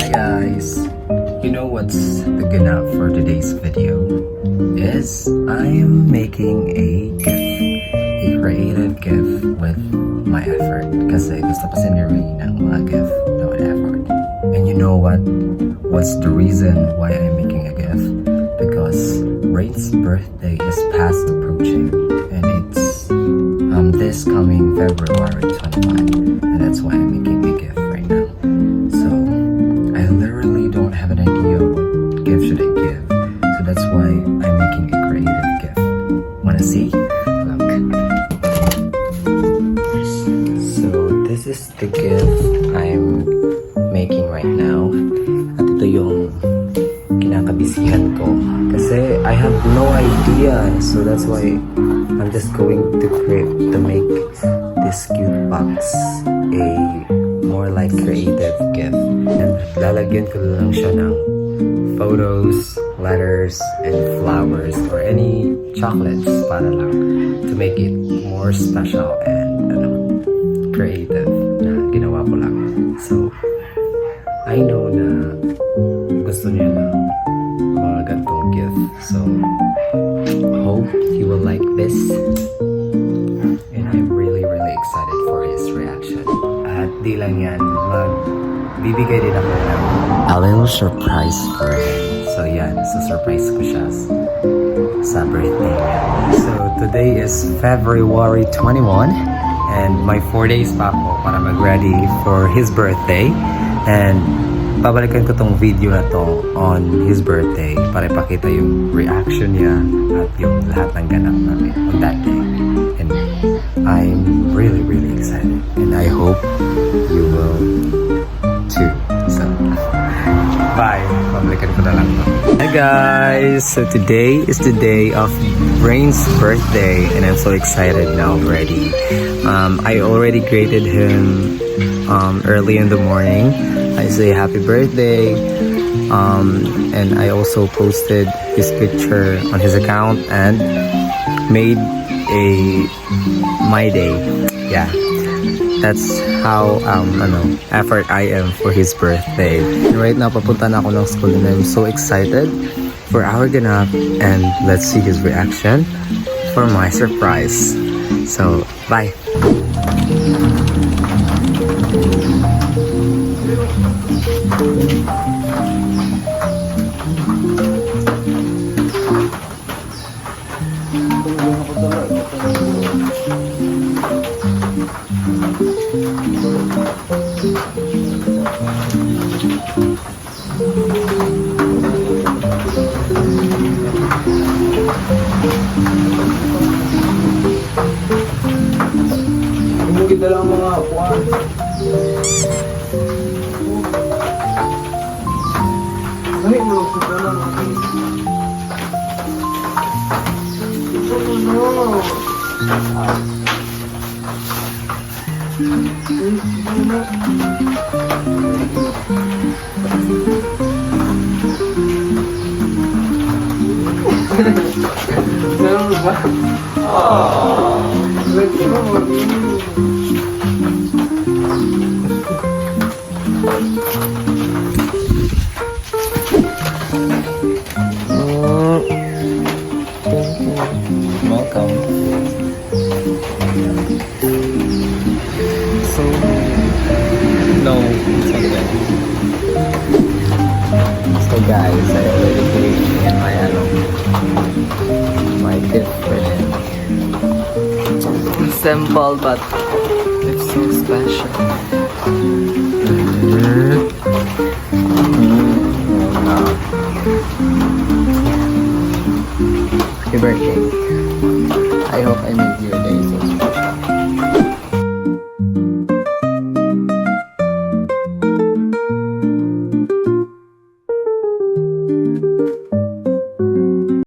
Hi guys! You know what's the ganap for today's video? Is I am making a gift. A creative gift with my effort. Kasi gusto kasi ni Ray ng mga gift na with effort. And you know what? What's the reason why I'm making a gift? Because Ray's birthday is fast approaching. And it's this coming February 25. And that's why I'm making a gift right now. So, I literally don't have an idea what gift should I give. So that's why I'm making a creative gift. Wanna see? Look. So, this is the gift I'm making right now. At ito yung kinakabisihan ko. Kasi I have no idea. So that's why I'm just going to make this cute box a more like creative gift. And lalagyan ko lang siya ng photos, letters, and flowers or any chocolates para lang to make it more special and creative na ginawa ko lang. So, I know na gusto niya ng mga gantong gift. So, hope you will like this. And I'm really excited for his reaction. At di lang yan, magbibigay din ako ng a little surprise for him. So yan, surprise ko siya sa birthday niya. So today is February 21 and my 4 days pa ako para mag-ready for his birthday. And babalikan ko tong video na to on his birthday para ipakita yung reaction niya at yung lahat ng ganap namin on that day. And I'm really excited and I hope you will too. So, bye! Babalikan ko na lang to. Hi guys! So today is the day of Brain's birthday and I'm so excited now already. I already greeted him early in the morning. I say happy birthday, and I also posted his picture on his account and made a my day. Yeah, that's how effort I am for his birthday. And right now papunta na ako ng school and I'm so excited for our ganap and let's see his reaction for my surprise. So bye. Kita lang mga kuwan. Ay, no, kita lang. Ito no. Ano ba? Oh, let's go. Welcome. So, no, it's okay. So guys, I already gave him my gift for him. Simple but it's so special. Happy birthday. I hope I made you